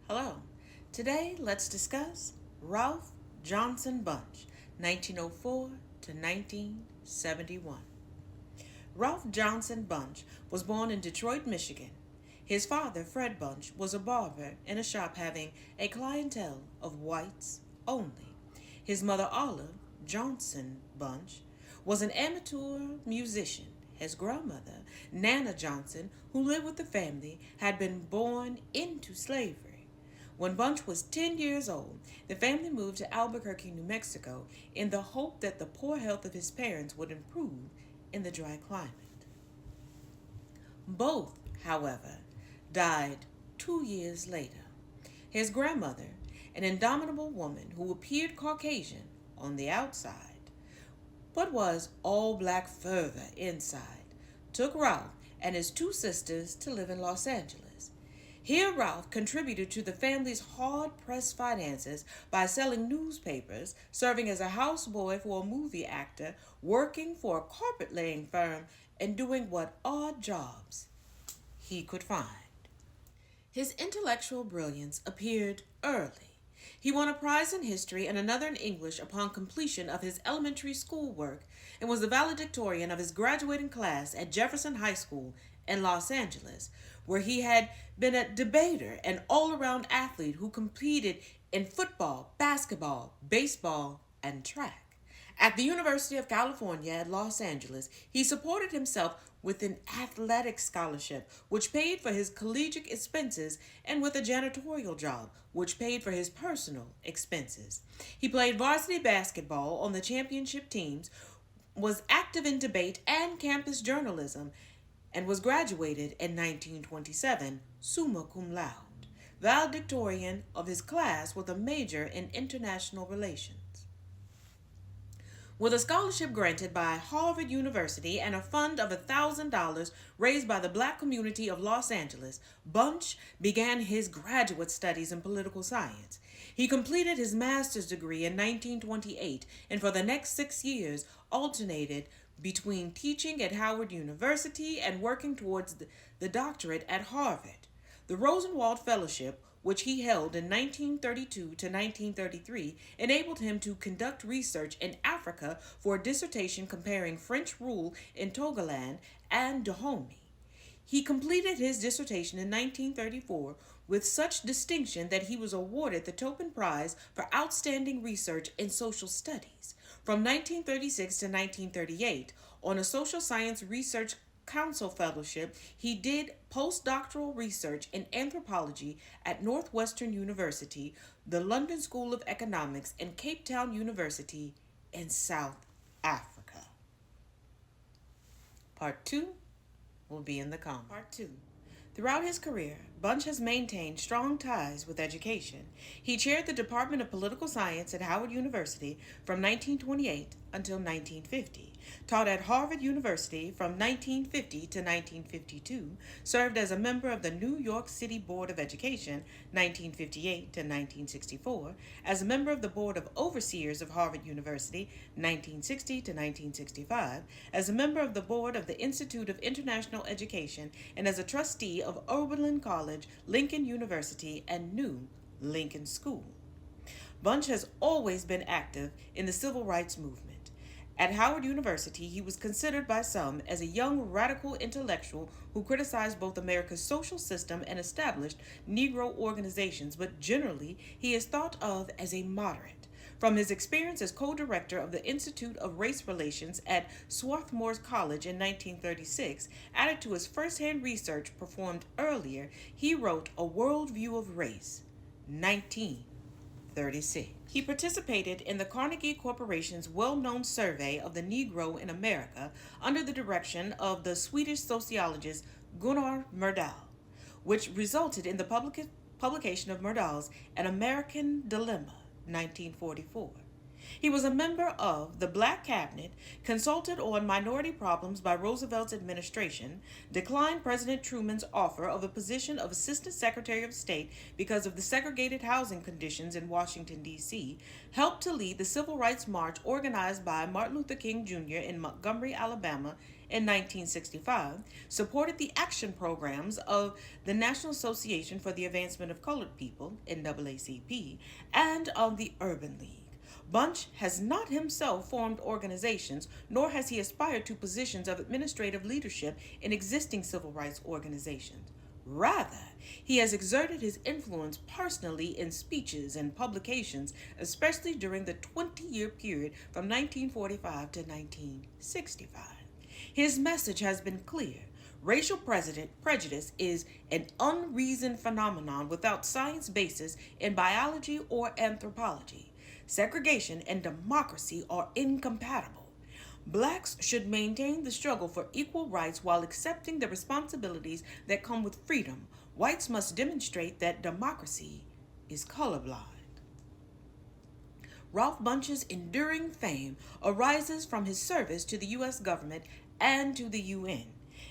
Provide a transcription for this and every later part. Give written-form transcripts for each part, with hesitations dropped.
Hello. Today, let's discuss Ralph Johnson Bunche, 1904 to 1971. Ralph Johnson Bunche was born in Detroit, Michigan. His father, Fred Bunche, was a barber in a shop having a clientele of whites only. His mother, Olive Johnson Bunche, was an amateur musician. His grandmother, Nana Johnson, who lived with the family, had been born into slavery. When Bunch was 10 years old, the family moved to Albuquerque, New Mexico, in the hope that the poor health of his parents would improve in the dry climate. Both, however, died 2 years later. His grandmother, an indomitable woman who appeared Caucasian on the outside, but was all black fervor inside, took Ralph and his two sisters to live in Los Angeles. Here, Ralph contributed to the family's hard-pressed finances by selling newspapers, serving as a houseboy for a movie actor, working for a carpet-laying firm, and doing what odd jobs he could find. His intellectual brilliance appeared early. He won a prize in history and another in English upon completion of his elementary school work and was the valedictorian of his graduating class at Jefferson High School in Los Angeles, where he had been a debater and all-around athlete who competed in football, basketball, baseball, and track. At the University of California at Los Angeles, he supported himself with an athletic scholarship, which paid for his collegiate expenses, and with a janitorial job, which paid for his personal expenses. He played varsity basketball on the championship teams, was active in debate and campus journalism, and was graduated in 1927, summa cum laude, valedictorian of his class with a major in international relations. With a scholarship granted by Harvard University and a fund of $1,000 raised by the black community of Los Angeles, Bunche began his graduate studies in political science. He completed his master's degree in 1928 and for the next 6 years alternated between teaching at Howard University and working towards the doctorate at Harvard. The Rosenwald Fellowship, which he held in 1932 to 1933, enabled him to conduct research in Africa for a dissertation comparing French rule in Togoland and Dahomey. He completed his dissertation in 1934 with such distinction that he was awarded the Topin Prize for Outstanding Research in Social Studies. From 1936 to 1938, on a Social Science Research Council Fellowship, he did postdoctoral research in anthropology at Northwestern University, the London School of Economics, and Cape Town University in South Africa. Part 2 will be in the comments. Part 2. Throughout his career, Bunche has maintained strong ties with education. He chaired the Department of Political Science at Howard University from 1928 until 1950, taught at Harvard University from 1950 to 1952, served as a member of the New York City Board of Education 1958 to 1964, as a member of the Board of Overseers of Harvard University 1960 to 1965, as a member of the Board of the Institute of International Education, and as a trustee of Oberlin College, Lincoln University, and New Lincoln School. Bunche has always been active in the civil rights movement. At Howard University, he was considered by some as a young radical intellectual who criticized both America's social system and established Negro organizations, but generally he is thought of as a moderate. From his experience as co-director of the Institute of Race Relations at Swarthmore College in 1936, added to his first-hand research performed earlier, he wrote A World View of Race, 1936. He participated in the Carnegie Corporation's well-known survey of the Negro in America under the direction of the Swedish sociologist Gunnar Myrdal, which resulted in the publication of Myrdal's An American Dilemma, 1944. He was a member of the Black Cabinet, consulted on minority problems by Roosevelt's administration, declined President Truman's offer of the position of Assistant Secretary of State because of the segregated housing conditions in Washington, D.C., helped to lead the Civil Rights March organized by Martin Luther King Jr. in Montgomery, Alabama in 1965, supported the action programs of the National Association for the Advancement of Colored People, NAACP, and of the Urban League. Bunche has not himself formed organizations, nor has he aspired to positions of administrative leadership in existing civil rights organizations. Rather, he has exerted his influence personally in speeches and publications, especially during the 20-year period from 1945 to 1965. His message has been clear. Racial prejudice is an unreasoned phenomenon without science basis in biology or anthropology. Segregation and democracy are incompatible. Blacks should maintain the struggle for equal rights while accepting the responsibilities that come with freedom. Whites must demonstrate that democracy is colorblind. Ralph Bunche's enduring fame arises from his service to the U.S. government and to the UN.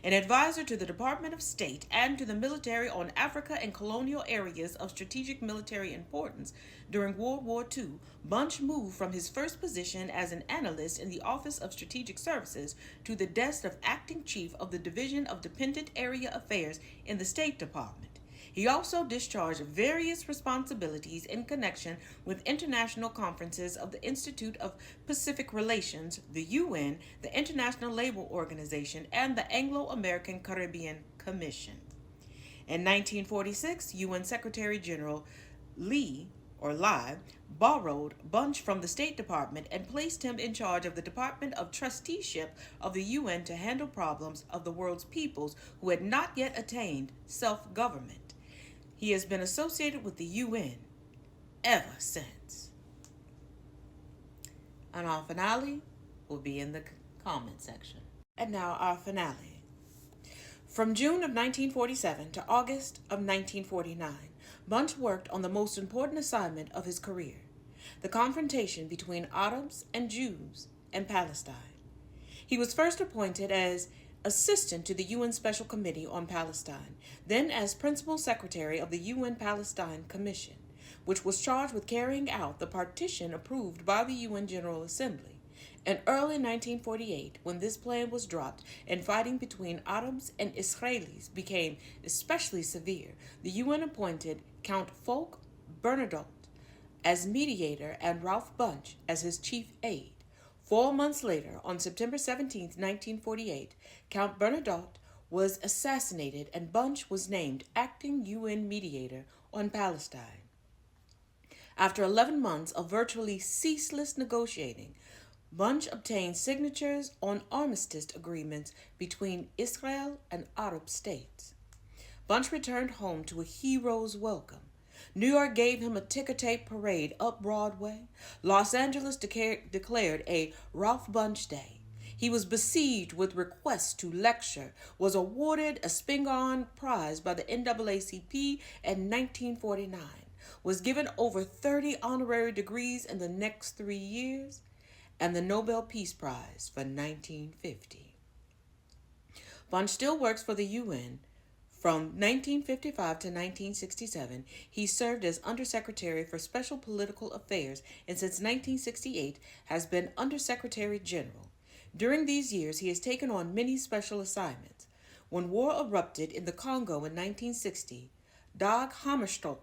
An advisor to the Department of State and to the military on Africa and colonial areas of strategic military importance during World War II, Bunche moved from his first position as an analyst in the Office of Strategic Services to the desk of acting chief of the Division of Dependent Area Affairs in the State Department. He also discharged various responsibilities in connection with international conferences of the Institute of Pacific Relations, the UN, the International Labour Organization, and the Anglo-American Caribbean Commission. In 1946, UN Secretary General Lai borrowed Bunche from the State Department and placed him in charge of the Department of Trusteeship of the UN to handle problems of the world's peoples who had not yet attained self-government. He has been associated with the UN ever since. And our finale will be in the comment section. And now our finale. From June of 1947 to August of 1949, Bunche worked on the most important assignment of his career, the confrontation between Arabs and Jews in Palestine. He was first appointed as assistant to the UN Special Committee on Palestine, then as principal secretary of the UN Palestine Commission, which was charged with carrying out the partition approved by the UN General Assembly. In early 1948, when this plan was dropped and fighting between Arabs and Israelis became especially severe, the UN appointed Count Folke Bernadotte as mediator and Ralph Bunche as his chief aide. 4 months later, on September 17, 1948, Count Bernadotte was assassinated and Bunche was named acting UN mediator on Palestine. After 11 months of virtually ceaseless negotiating, Bunche obtained signatures on armistice agreements between Israel and Arab states. Bunche returned home to a hero's welcome. New York gave him a ticker-tape parade up Broadway. Los Angeles declared a Ralph Bunche Day. He was besieged with requests to lecture, was awarded a Spingarn Prize by the NAACP in 1949, was given over 30 honorary degrees in the next 3 years, and the Nobel Peace Prize for 1950. Bunche still works for the UN. From 1955 to 1967, he served as Undersecretary for Special Political Affairs and since 1968 has been Undersecretary General. During these years, he has taken on many special assignments. When war erupted in the Congo in 1960, Dag Hammarskjöld,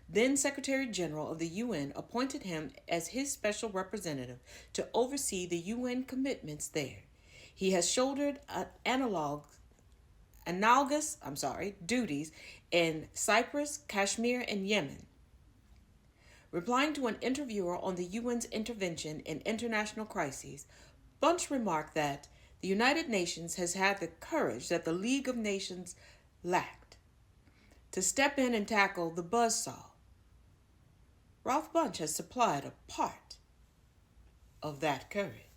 then Secretary General of the UN, appointed him as his special representative to oversee the UN commitments there. He has shouldered analogous duties in Cyprus, Kashmir, and Yemen. Replying to an interviewer on the UN's intervention in international crises, Bunche remarked that the United Nations has had the courage that the League of Nations lacked to step in and tackle the buzzsaw. Ralph Bunche has supplied a part of that courage.